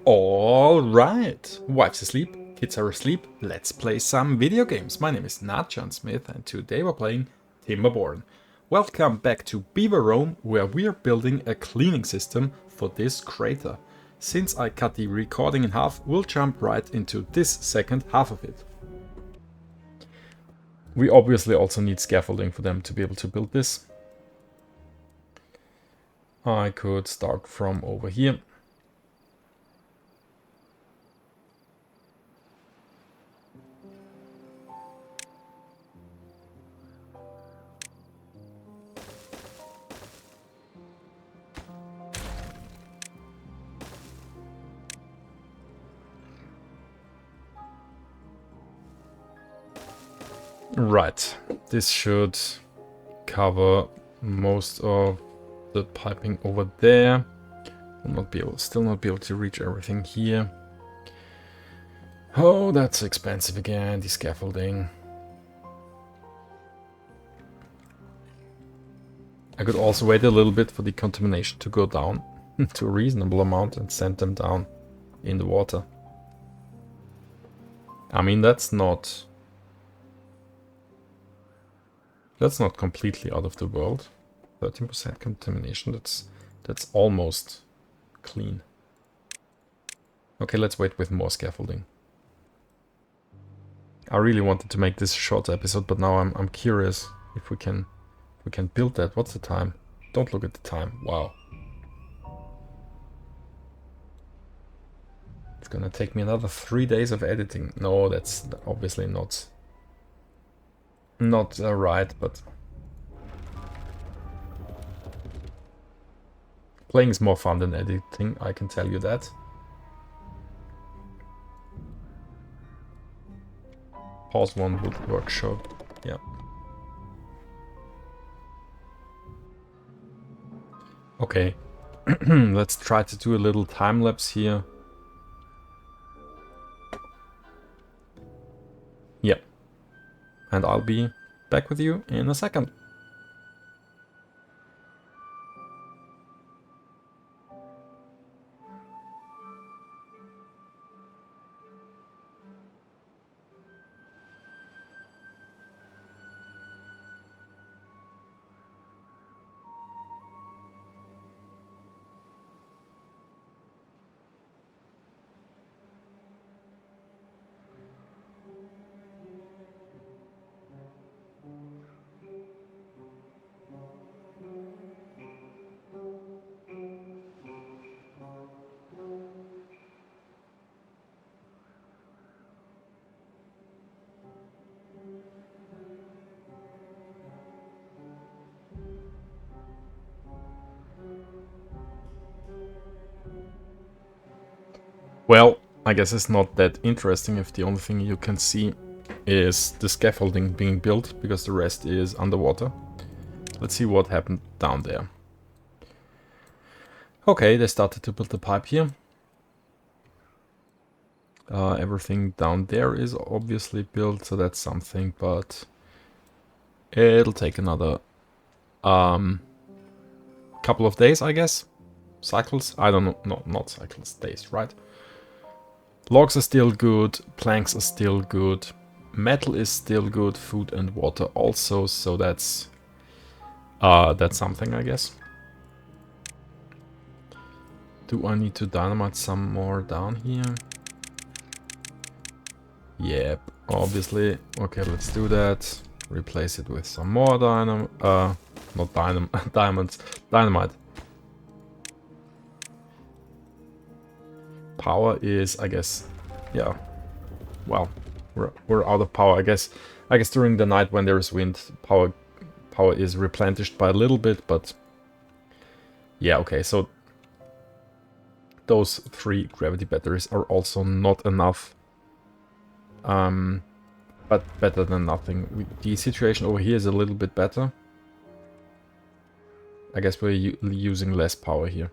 Alright, wife's asleep, kids are asleep, let's play some video games. My name is not John Smith and today we're playing Timberborn. Welcome back to Beaverome, where we are building a cleaning system for this crater. Since I cut the recording in half, we'll jump right into this second half of it. We obviously also need scaffolding for them to be able to build this. I could start from over here. Right, this should cover most of the piping over there. Will still not be able to reach everything here. Oh, that's expensive again, the scaffolding. I could also wait a little bit for the contamination to go down to a reasonable amount and send them down in the water. I mean, that's not completely out of the world. 13% contamination, that's almost clean. Okay, let's wait with more scaffolding. I really wanted to make this a short episode, but now I'm curious if we can build that. What's the time? Don't look at the time. Wow. It's gonna take me another 3 days of editing. No, that's obviously not right, but playing is more fun than editing, I can tell you that. Pause one would work, sure. Yeah. Okay. Let's try to do a little time lapse here. Yep. And I'll be back with you in a second. Well, I guess it's not that interesting if the only thing you can see is the scaffolding being built, because the rest is underwater. Let's see what happened down there. Okay, they started to build the pipe here. Everything down there is obviously built, so that's something, but it'll take another couple of days, I guess. Cycles? I don't know. No, not cycles, days, right? Logs are still good, planks are still good, metal is still good, food and water also, so that's something, I guess. Do I need to dynamite some more down here? Yep, obviously. Okay, let's do that. Replace it with some more diamonds, dynamite. Power is, I guess, yeah. Well, we're out of power, I guess. I guess during the night when there is wind, power is replenished by a little bit, but yeah, okay. So those 3 gravity batteries are also not enough, but better than nothing. The situation over here is a little bit better. I guess we're using less power here.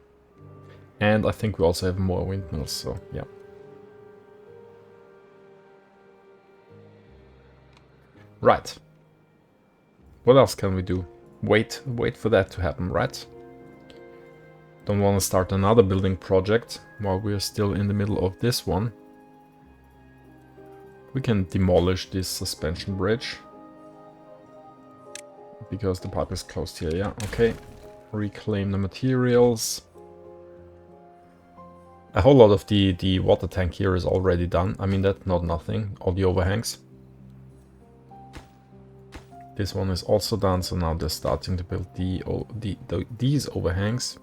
And I think we also have more windmills, so yeah. Right. What else can we do? Wait for that to happen, right? Don't want to start another building project while we're still in the middle of this one. We can demolish this suspension bridge. Because the pipe is closed here, yeah, okay. Reclaim the materials. A whole lot of the water tank here is already done. I mean, that's not nothing. All the overhangs. This one is also done, so now they're starting to build these overhangs.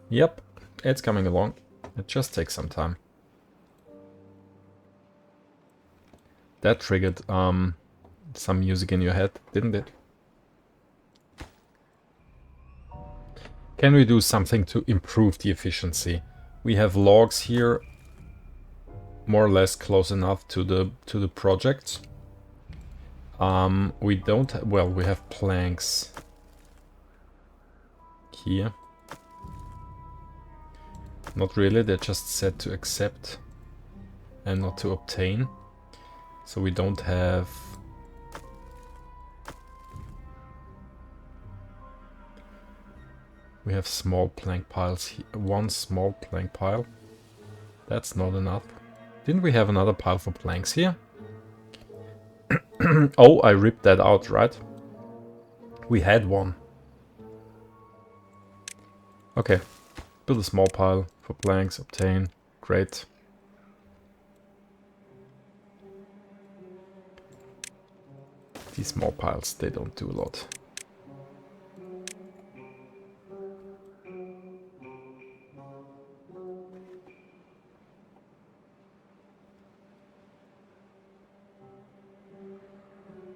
Yep, it's coming along. It just takes some time. That triggered some music in your head, didn't it? Can we do something to improve the efficiency? We have logs here, more or less close enough to the project. We don't. Well, we have planks here. Not really. They're just set to accept and not to obtain. So we don't have. We have small plank piles here. One small plank pile. That's not enough. Didn't we have another pile for planks here? Oh, I ripped that out, right? We had one. Okay. Build a small pile for planks. Obtain. Great. These small piles, they don't do a lot.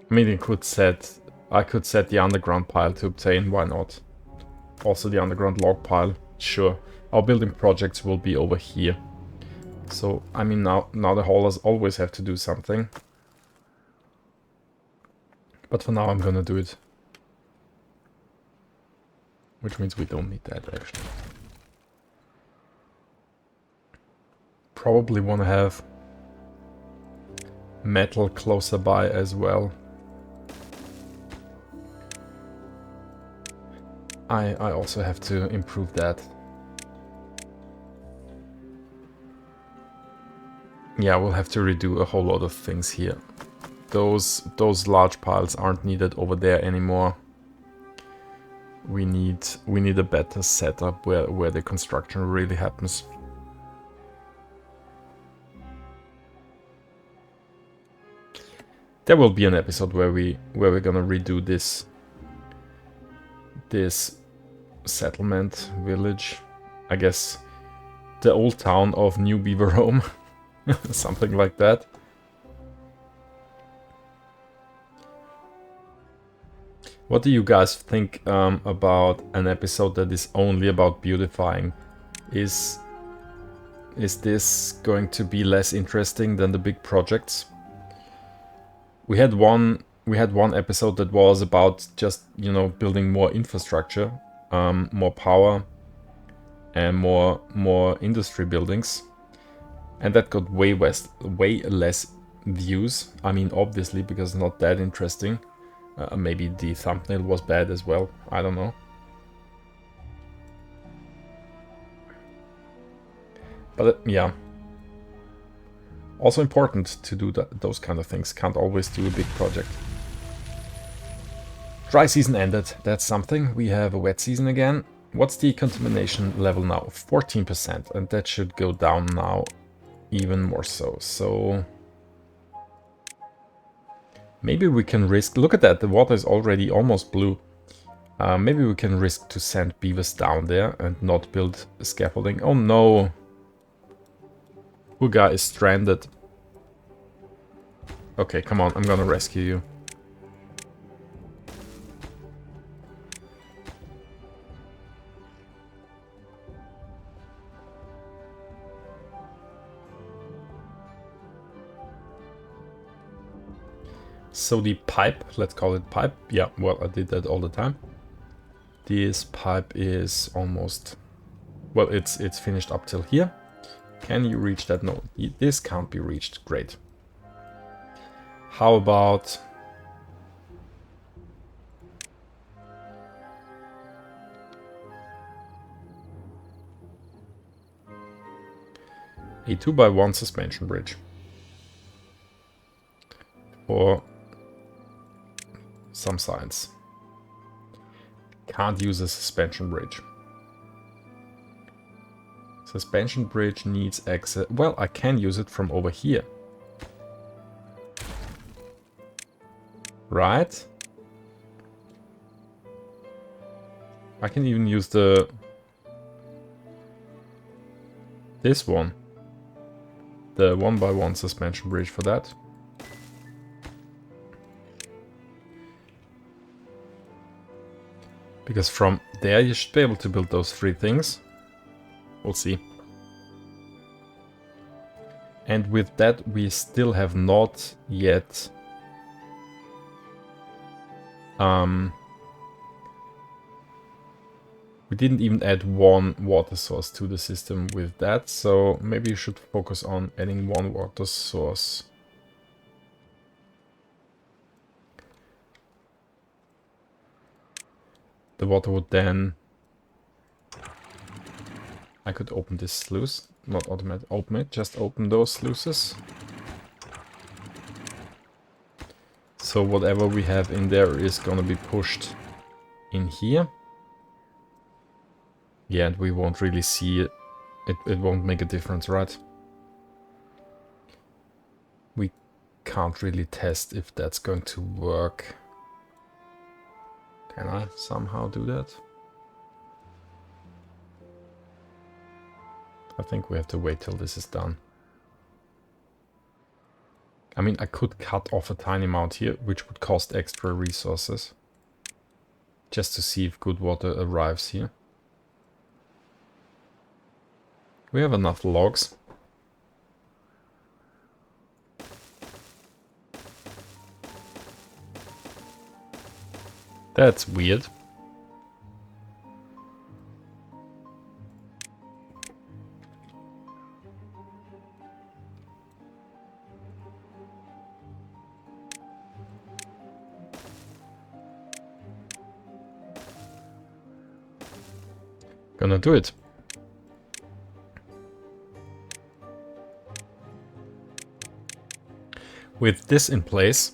I mean, I could set the underground pile to obtain, why not? Also the underground log pile, sure. Our building projects will be over here. So, I mean, now the haulers always have to do something. But for now I'm gonna do it. Which means we don't need that, actually. Probably want to have metal closer by as well. I also have to improve that. Yeah, we'll have to redo a whole lot of things here. Those large piles aren't needed over there anymore. We need a better setup where the construction really happens. There will be an episode where we're gonna redo this settlement village. I guess the old town of New Beaverome. Something like that. What do you guys think about an episode that is only about beautifying? Is this going to be less interesting than the big projects? We had one episode that was about just, you know, building more infrastructure, more power, and more industry buildings, and that got way less views. I mean, obviously, because it's not that interesting. Maybe the thumbnail was bad as well. I don't know. But yeah. Also important to do those kind of things. Can't always do a big project. Dry season ended. That's something. We have a wet season again. What's the contamination level now? 14%. And that should go down now even more so. So maybe we can risk... Look at that. The water is already almost blue. Maybe we can risk to send beavers down there and not build scaffolding. Oh no! Uga is stranded. Okay, come on, I'm gonna rescue you. So the pipe, let's call it pipe. Yeah, well, I did that all the time. This pipe is almost... Well, it's finished up till here. Can you reach that? No, this can't be reached. Great. How about... a 2x1 suspension bridge for some science. Can't use a suspension bridge. Suspension bridge needs access. Well, I can use it from over here. Right? I can even use this one. The 1x1 suspension bridge for that. Because from there you should be able to build those 3 things. We'll see. And with that we still have not yet we didn't even add 1 water source to the system with that, so maybe you should focus on adding 1 water source. The water would then... I could open this sluice, not open it, just open those sluices. So whatever we have in there is gonna be pushed in here. Yeah, and we won't really see it. It won't make a difference, right? We can't really test if that's going to work. Can I somehow do that? I think we have to wait till this is done. I mean, I could cut off a tiny amount here, which would cost extra resources. Just to see if good water arrives here. We have enough logs. That's weird. Gonna do it. With this in place,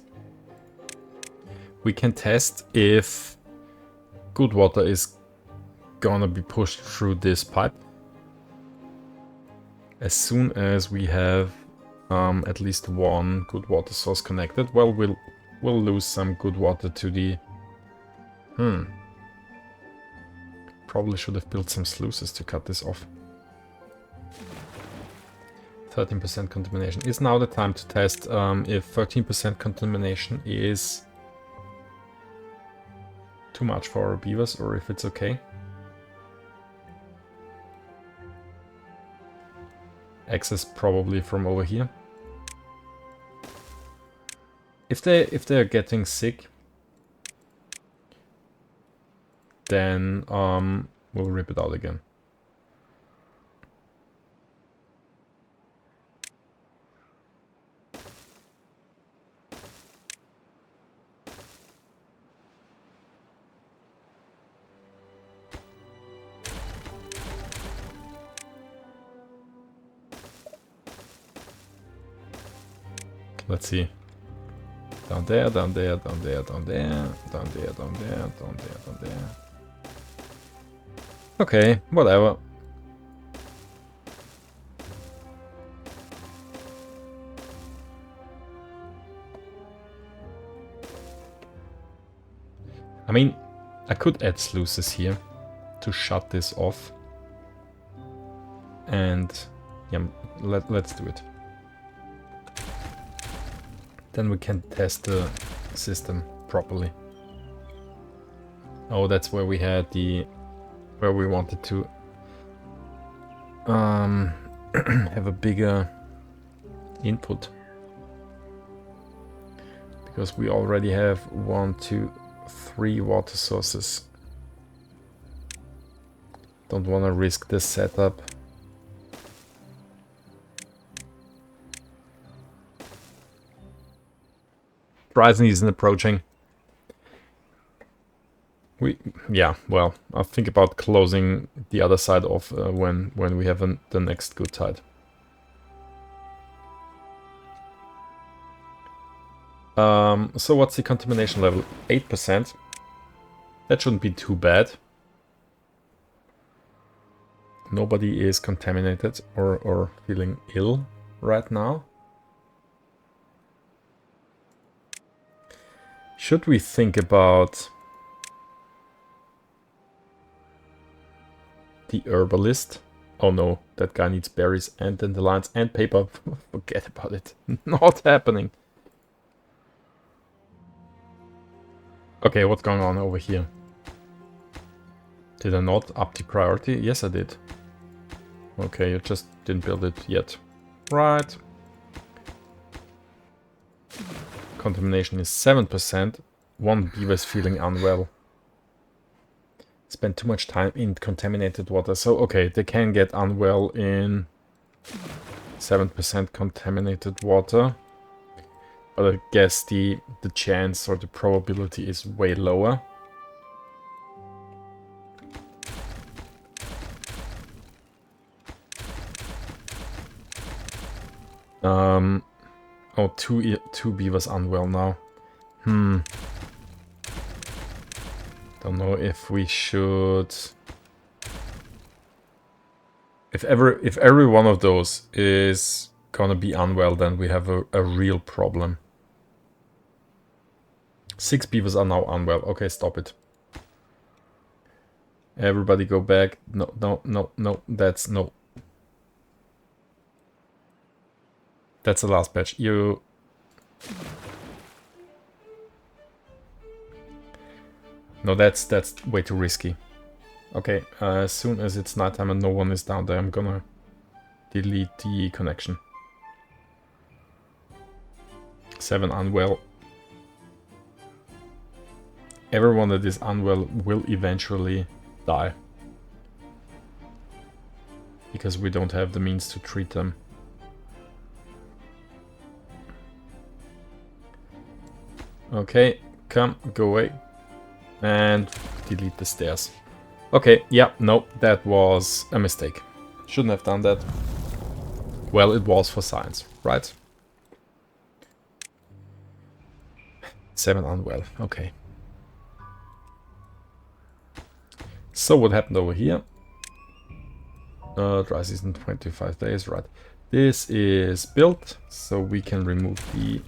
we can test if good water is gonna be pushed through this pipe. As soon as we have at least 1 good water source connected, well, we'll lose some good water to the... Probably should have built some sluices to cut this off. 13% contamination. Is now the time to test if 13% contamination is too much for our beavers or if it's okay. Access probably from over here. If they're getting sick, then we'll rip it out again. Let's see. Down there, down there, down there, down there, down there, down there, down there, down there. Okay, whatever. I mean, I could add sluices here to shut this off. And yeah, let's do it. Then we can test the system properly. Oh, that's where we had where we wanted to have a bigger input. Because we already have 1, 2, 3 water sources. Don't want to risk this setup. Horizon isn't approaching. Yeah, well, I'll think about closing the other side off when we have the next good tide. So what's the contamination level? 8%. That shouldn't be too bad. Nobody is contaminated or feeling ill right now. Should we think about the herbalist? Oh no, that guy needs berries and dandelions and paper. Forget about it. Not happening. Okay, what's going on over here? Did I not up the priority? Yes, I did. Okay, you just didn't build it yet. Right. Contamination is 7%. One beaver is feeling unwell. Spend too much time in contaminated water. So, okay, they can get unwell in 7% contaminated water. But I guess the chance or the probability is way lower. Oh, two beavers unwell now. Don't know if we should. If every one of those is gonna be unwell, then we have a real problem. 6 beavers are now unwell. Okay, stop it. Everybody go back. No, no, no, no. That's no. That's the last batch. You. No, that's way too risky. Okay, as soon as it's nighttime and no one is down there, I'm gonna delete the connection. 7 unwell. Everyone that is unwell will eventually die. Because we don't have the means to treat them. Okay, come, go away. And delete the stairs. Okay, yeah, no, that was a mistake. Shouldn't have done that. Well, it was for science, right? 7 unwell, okay. So what happened over here? Dry season 25 days, right. This is built, so we can remove the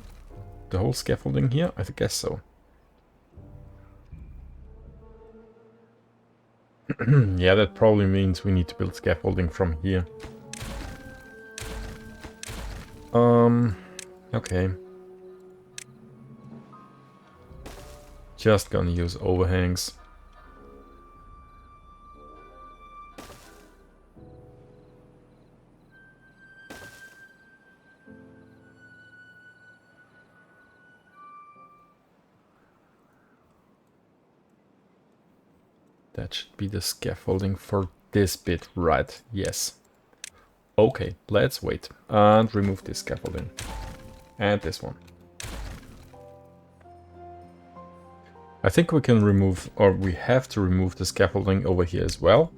whole scaffolding here, I guess so. Yeah, that probably means we need to build scaffolding from here. Okay. Just gonna use overhangs. That should be the scaffolding for this bit, right? Yes. Okay, let's wait and remove this scaffolding. And this one. I think we can remove, or we have to remove the scaffolding over here as well.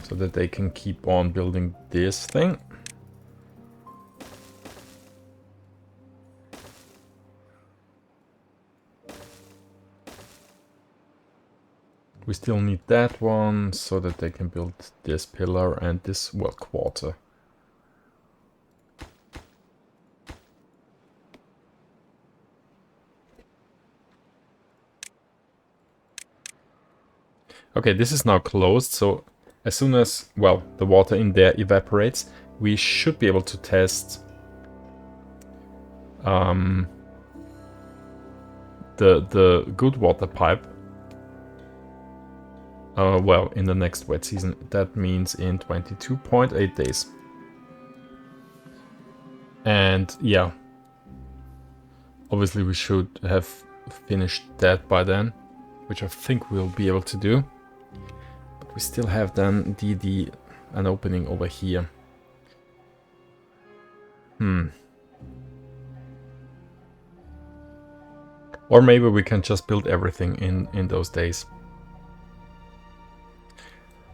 So that they can keep on building this thing. We still need that one so that they can build this pillar and this, well, quarter. Okay, this is now closed, so as soon as, well, the water in there evaporates, we should be able to test the good water pipe. Well, in the next wet season. That means in 22.8 days. And yeah, obviously we should have finished that by then, which I think we'll be able to do. But we still have then an opening over here. Or maybe we can just build everything in those days.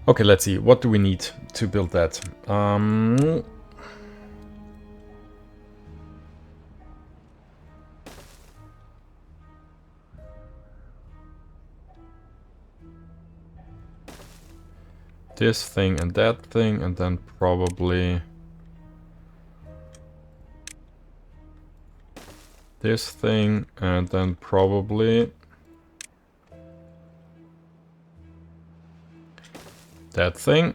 Okay, let's see. What do we need to build that? this thing and that thing, and then probably this thing, and then probably that thing.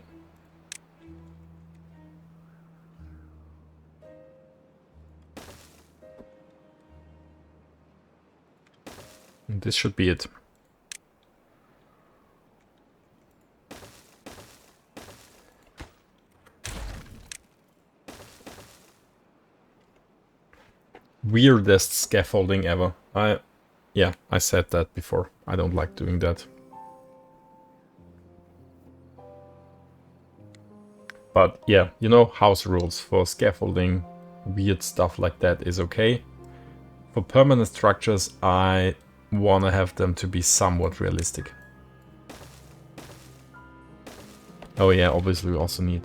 And this should be it. Weirdest scaffolding ever. Yeah, I said that before. I don't like doing that. But yeah, you know, house rules for scaffolding, weird stuff like that is okay. For permanent structures, I want to have them to be somewhat realistic. Oh yeah, obviously we also need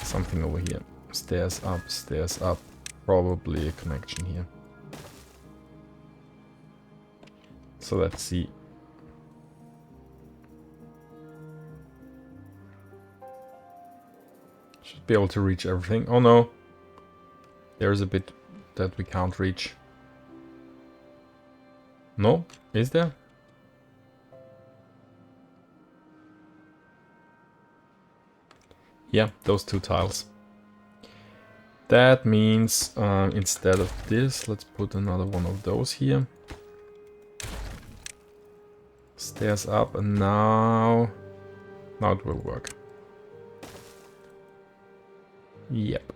something over here. Stairs up, probably a connection here. So let's see. Should be able to reach everything. Oh no, there's a bit that we can't reach. No, is there? Yeah, those two tiles. That means instead of this, let's put another one of those here. Stairs up, and now it will work. Yep.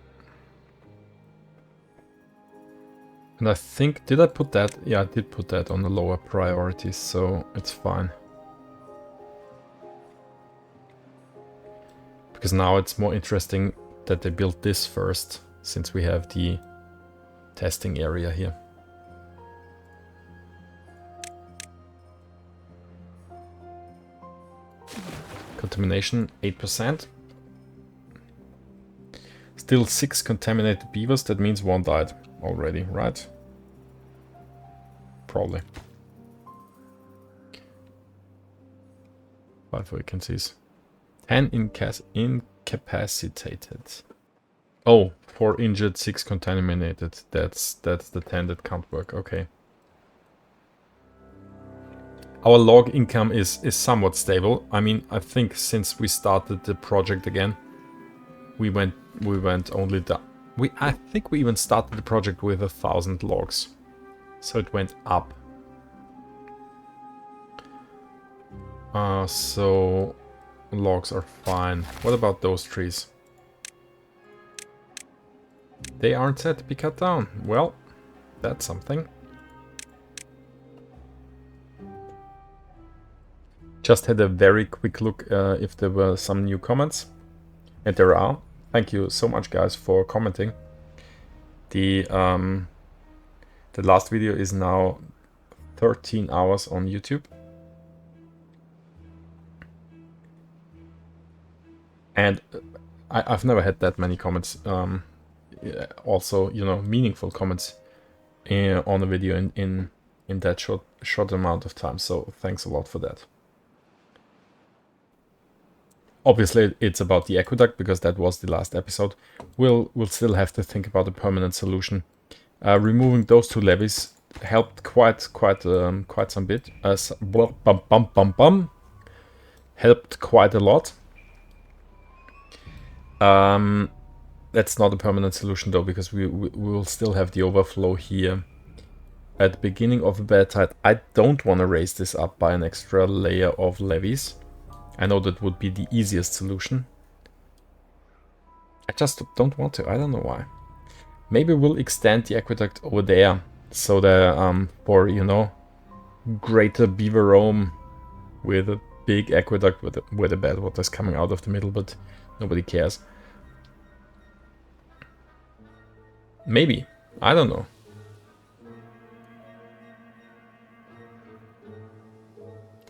And I think, did I put that? Yeah, I did put that on the lower priorities, so it's fine. Because now it's more interesting that they built this first, since we have the testing area here. Contamination, 8%. Still 6 contaminated beavers, that means 1 died already, right? Probably. 5 vacancies. 10 incapacitated. Oh, 4 injured, 6 contaminated. That's the 10 that can't work, okay. Our log income is somewhat stable. I mean, I think since we started the project again, we went only down. I think we even started the project with 1,000 logs, so it went up. So logs are fine. What about those trees? They aren't set to be cut down. Well, that's something. Just had a very quick look if there were some new comments. And there are. Thank you so much, guys, for commenting. The last video is now 13 hours on YouTube. And I've never had that many comments. Also, you know, meaningful comments on a video in that short amount of time. So thanks a lot for that. Obviously, it's about the aqueduct because that was the last episode. We'll still have to think about a permanent solution. Removing those 2 levees helped quite some bit. Helped quite a lot. That's not a permanent solution though, because we will still have the overflow here at the beginning of a bad tide. I don't want to raise this up by an extra layer of levees. I know that would be the easiest solution. I just don't want to. I don't know why. Maybe we'll extend the aqueduct over there, so that for, you know, greater Beaverome with a big aqueduct where the bad water is coming out of the middle, but nobody cares. Maybe. I don't know.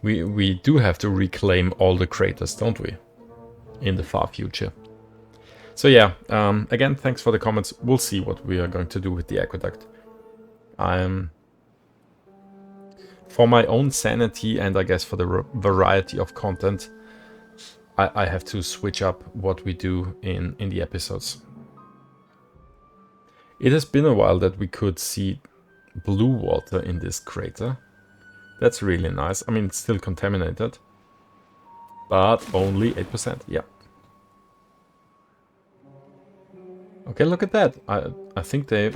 We do have to reclaim all the craters, don't we? In the far future. So yeah, again, thanks for the comments. We'll see what we are going to do with the aqueduct. I'm for my own sanity and I guess for the variety of content, I have to switch up what we do in the episodes. It has been a while that we could see blue water in this crater. That's really nice. I mean, it's still contaminated, but only 8%. Yeah. Okay, look at that. I think they're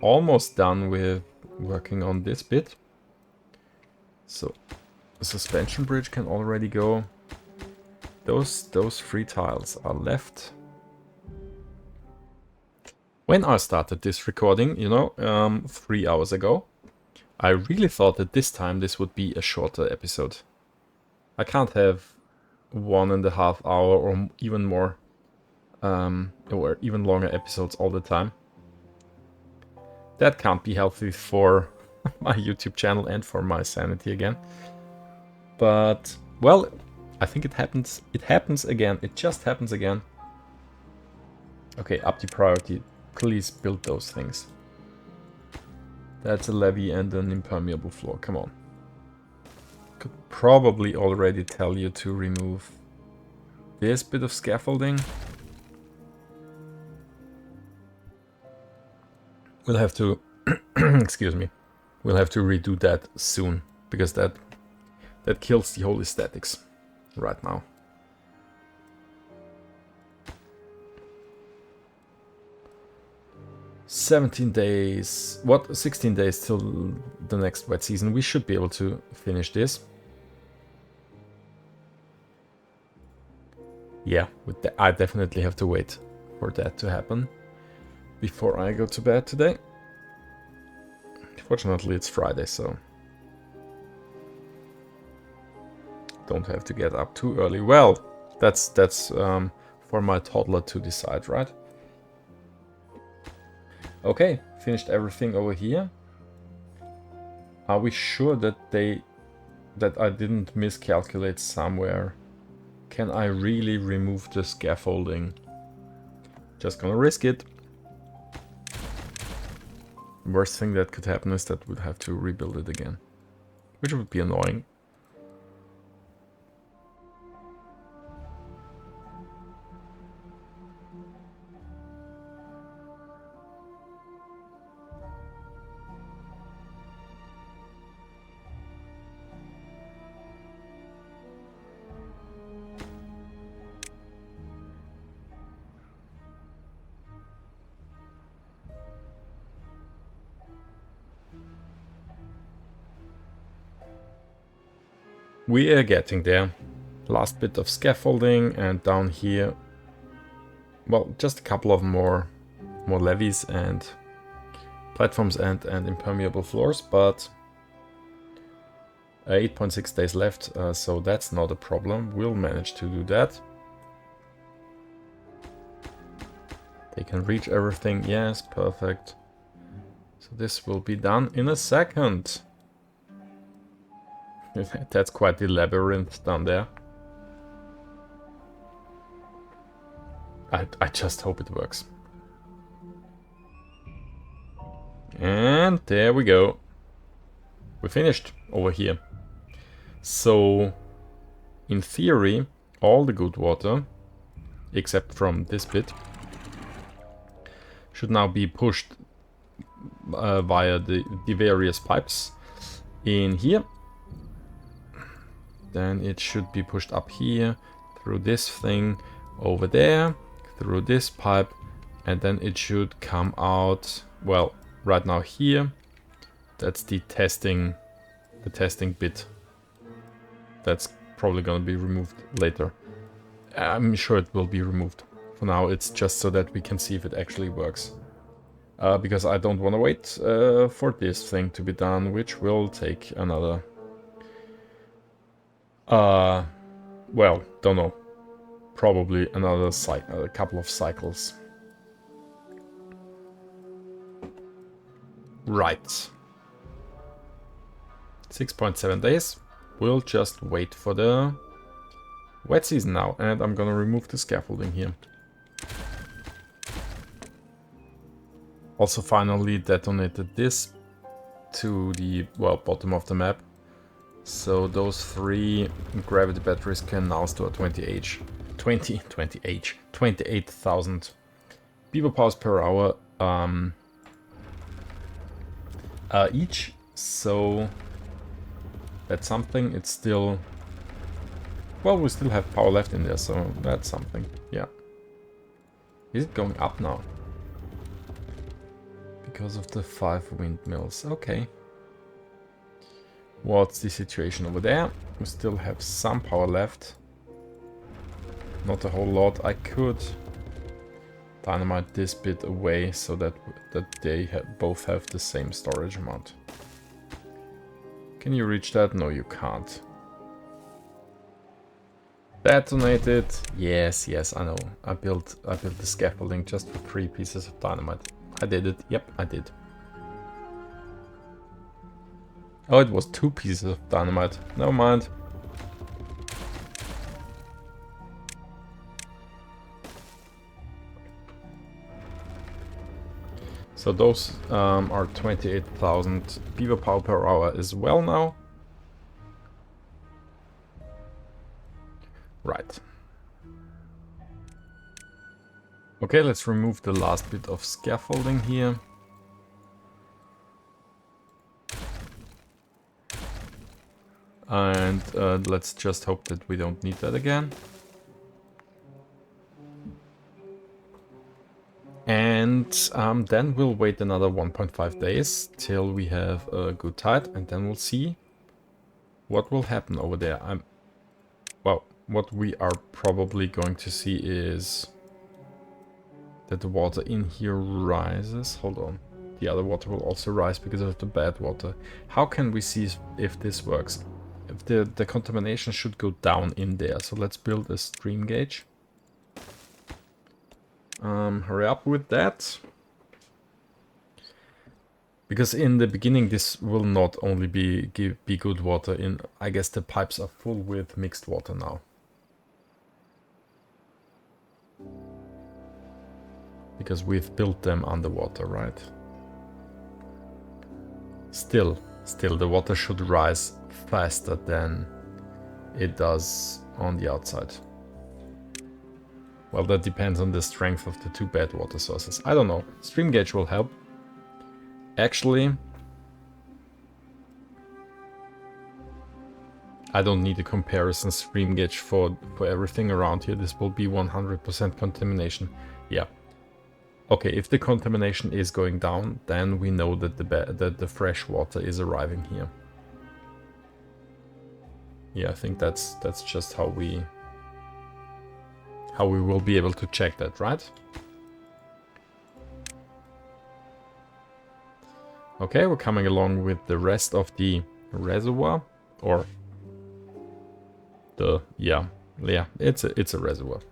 almost done with working on this bit. So the suspension bridge can already go. Those 3 tiles are left. When I started this recording, you know, 3 hours ago, I really thought that this time this would be a shorter episode. I can't have 1.5 hour or even more, or even longer episodes all the time. That can't be healthy for my YouTube channel and for my sanity again. But, well, I think it happens. It happens again. It just happens again. Okay, up the priority. Please build those things. That's a levee and an impermeable floor. Come on. Could probably already tell you to remove this bit of scaffolding. We'll have to, excuse me, we'll have to redo that soon, because that kills the whole aesthetics right now. "17 days, what, 16 days till the next wet season. We should be able to finish this. Yeah, I definitely have to wait for that to happen before I go to bed today. Fortunately, it's Friday, so don't have to get up too early. Well, that's for my toddler to decide, right? Okay, finished everything over here. Are we sure that I didn't miscalculate somewhere? Can I really remove the scaffolding? Just gonna risk it. Worst thing that could happen is that we'd have to rebuild it again, which would be annoying. We are getting there. Last bit of scaffolding, and down here, well, just a couple of more levees and platforms and impermeable floors, but 8.6 days left, so that's not a problem. We'll manage to do that. They can reach everything. Yes, perfect. So this will be done in a second. That's quite the labyrinth down there. I just hope it works. And there we go. We finished over here. So, in theory, all the good water, except from this bit, should now be pushed via the various pipes in here. Then it should be pushed up here, through this thing, over there, through this pipe, and then it should come out, well, right now here. That's the testing bit. That's probably gonna be removed later. I'm sure it will be removed. For now, it's just so that we can see if it actually works. Because I don't want to wait for this thing to be done, which will take another... well, don't know. Probably another a couple of cycles. Right. 6.7 days. We'll just wait for the wet season now, and I'm gonna remove the scaffolding here. Also finally detonated this to the, well, bottom of the map. So those 3 gravity batteries can now store 28,000 beaver powers per hour each. So that's something. It's still... Well, we still have power left in there, so that's something. Yeah. Is it going up now? Because of the 5 windmills. Okay. What's the situation over there? We still have some power left. Not a whole lot. I could dynamite this bit away so that they both have the same storage amount. Can you reach that? No, you can't. Detonate it. Yes, yes, I know. I built the scaffolding just for 3 pieces of dynamite. I did it. Yep, I did. Oh, it was 2 pieces of dynamite. Never mind. So those are 28,000 beaver power per hour as well now. Right. Okay, let's remove the last bit of scaffolding here. And let's just hope that we don't need that again. And then we'll wait another 1.5 days till we have a good tide, and then we'll see what will happen over there. Well, what we are probably going to see is that the water in here rises. Hold on. The other water will also rise because of the bad water. How can we see if this works? If the contamination should go down in there. So let's build a stream gauge. Hurry up with that. Because in the beginning this will not only be good water in... I guess the pipes are full with mixed water now. Because we've built them underwater, right? Still, the water should rise faster than it does on the outside. Well, that depends on the strength of the 2 bad water sources. I don't know. Stream gauge will help. Actually, I don't need a comparison stream gauge for everything around here. This will be 100% contamination. Yeah. Okay, if the contamination is going down, then we know that the fresh water is arriving here. Yeah, I think that's just how we will be able to check that, right? Okay, we're coming along with the rest of the reservoir, or the yeah, it's a reservoir.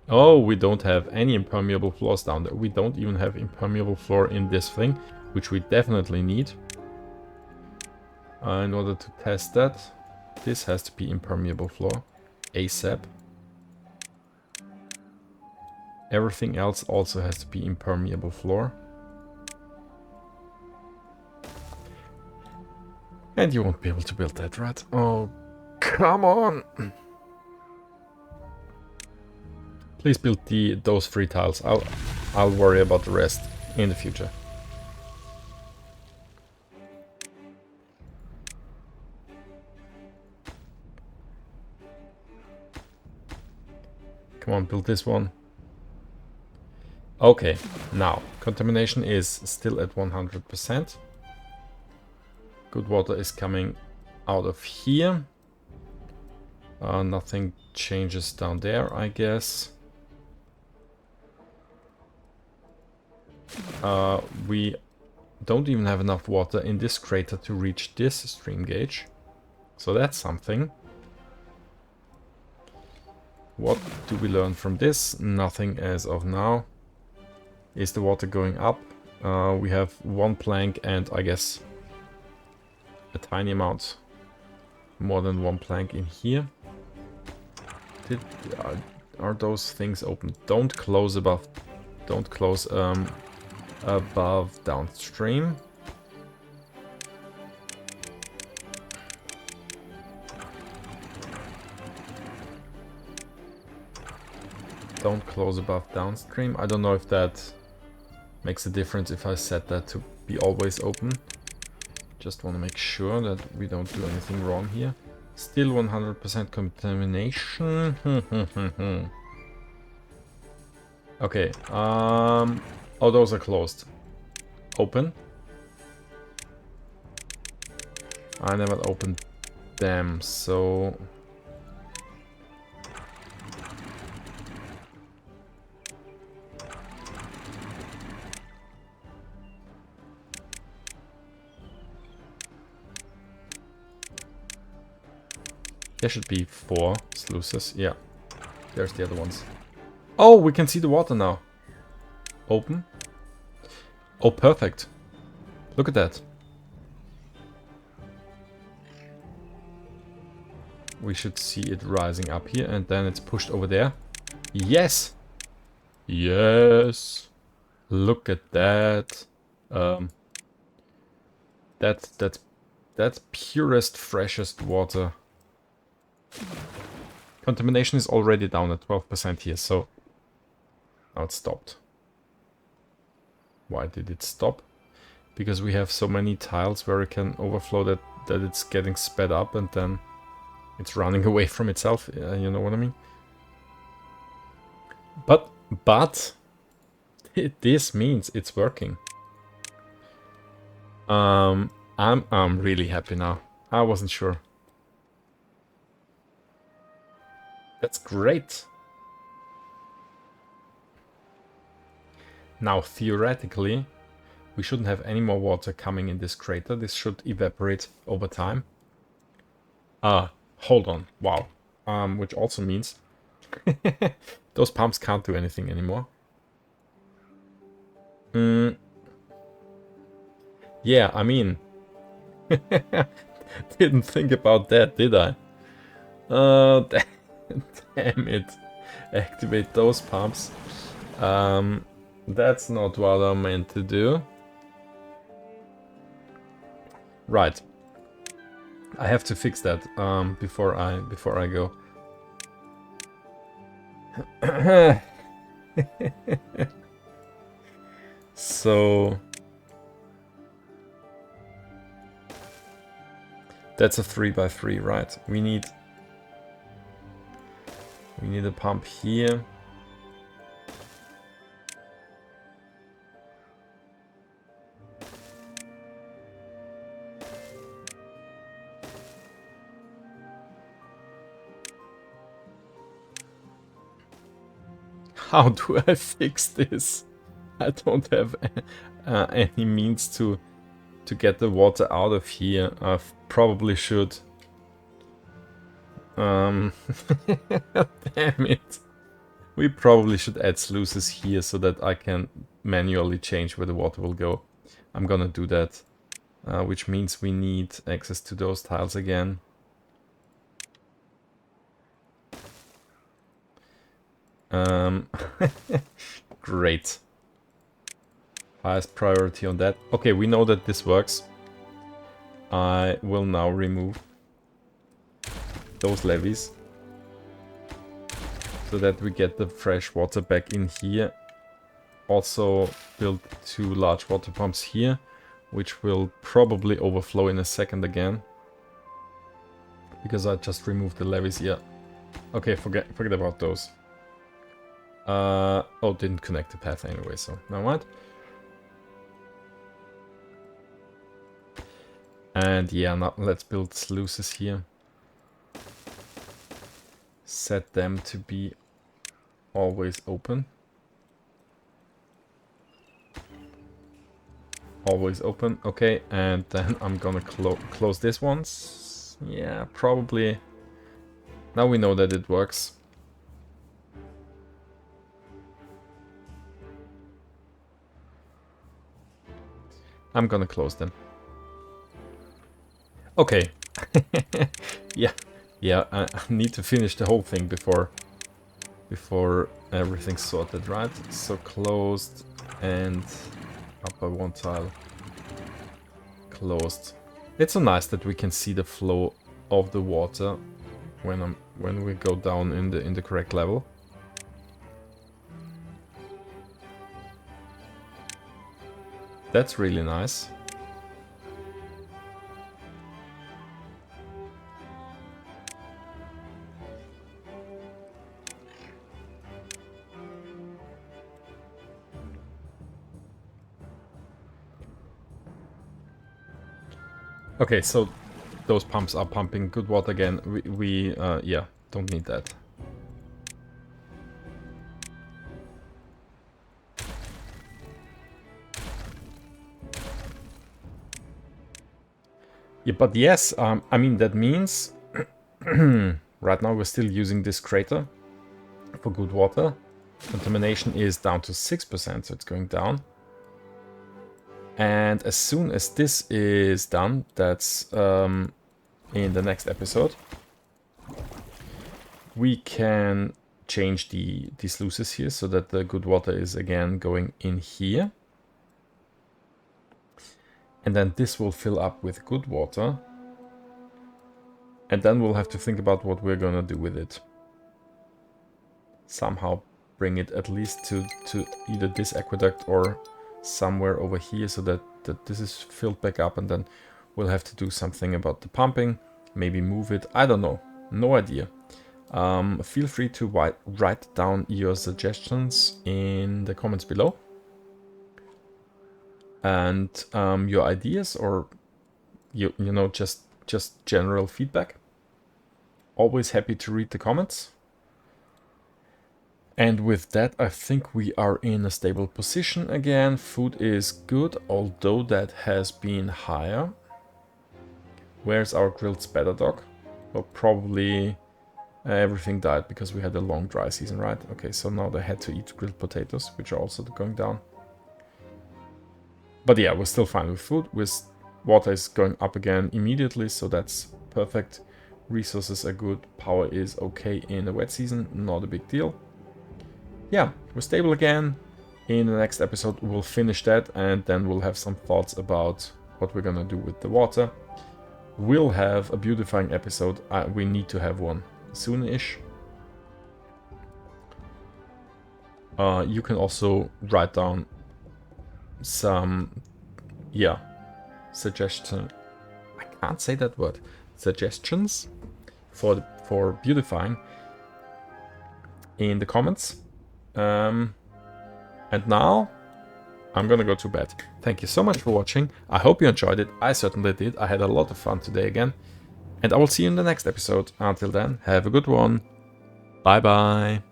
Oh, we don't have any impermeable floors down there. We don't even have impermeable floor in this thing, which we definitely need. In order to test that, this has to be impermeable floor ASAP. Everything else also has to be impermeable floor. And you won't be able to build that, right? Oh, come on! Please build those 3 tiles. I'll worry about the rest in the future. Come on, build this one. Okay, now contamination is still at 100%. Good water is coming out of here. Nothing changes down there, I guess. We don't even have enough water in this crater to reach this stream gauge. So that's something. What do we learn from this? Nothing as of now. Is the water going up? We have 1 plank and I guess a tiny amount more than 1 plank in here. Are those things open? Don't close above. Don't close above downstream. Don't close above downstream. I don't know if that makes a difference if I set that to be always open. Just want to make sure that we don't do anything wrong here. Still 100% contamination. Okay, oh, those are closed. Open. I never opened them, so... There should be 4 sluices. Yeah, there's the other ones. Oh, we can see the water now. Open. Oh, perfect. Look at that. We should see it rising up here, and then it's pushed over there. Yes! Yes! Look at that. That's purest, freshest water. Contamination is already down at 12% here, so now it stopped. Why did it stop? Because we have so many tiles where it can overflow that it's getting sped up and then it's running away from itself. You know what I mean? But this means it's working. I'm really happy now. I wasn't sure. That's great. Now, theoretically, we shouldn't have any more water coming in this crater. This should evaporate over time. Hold on. Wow. Which also means those pumps can't do anything anymore. Yeah, I mean, didn't think about that, did I? Damn it. Activate those pumps. That's not what I meant to do. Right. I have to fix that before I go. So that's a 3x3, right? We need a pump here. How do I fix this? I don't have any means to get the water out of here. I probably should. Damn it. We probably should add sluices here so that I can manually change where the water will go. I'm gonna do that. Which means we need access to those tiles again. Great. Highest priority on that. Okay, we know that this works. I will now remove those levees so that we get the fresh water back in here. Also build 2 large water pumps here, which will probably overflow in a second again. Because I just removed the levees, yeah. Okay, forget about those. Oh, didn't connect the path anyway, so never mind. And yeah, now let's build sluices here. Set them to be always open. Always open, okay, and then I'm gonna close this ones. Yeah, probably. Now we know that it works. I'm gonna close them. Okay. Yeah, I need to finish the whole thing before everything's sorted, right? So closed and up by 1 tile. Closed. It's so nice that we can see the flow of the water when we go down in the correct level. That's really nice. Okay, so those pumps are pumping good water again. We yeah, don't need that. Yeah, but yes, I mean, that means right now we're still using this crater for good water. Contamination is down to 6%, so it's going down. And as soon as this is done, that's in the next episode, we can change the sluices here so that the good water is again going in here. And then this will fill up with good water. And then we'll have to think about what we're gonna do with it. Somehow bring it at least to either this aqueduct or somewhere over here so that this is filled back up, and then we'll have to do something about the pumping. Maybe move it. I don't know. No idea. Feel free to write down your suggestions in the comments below. And your ideas, or you know, just general feedback. Always happy to read the comments. And with that, I think we are in a stable position again. Food is good, although that has been higher. Where's our grilled spatter dog? Well, probably everything died because we had a long dry season, right? Okay, so now they had to eat grilled potatoes, which are also going down. But yeah, we're still fine with food. With water is going up again immediately, so that's perfect. Resources are good. Power is okay in the wet season, not a big deal. Yeah, we're stable again. In the next episode, we'll finish that, and then we'll have some thoughts about what we're gonna do with the water. We'll have a beautifying episode. We need to have one soon-ish. You can also write down some, yeah, suggestion. I can't say that word. Suggestions for beautifying in the comments. And now I'm gonna go to bed. Thank you so much for watching. I hope you enjoyed it. I certainly did. I had a lot of fun today again. And I will see you in the next episode. Until then, have a good one. Bye bye.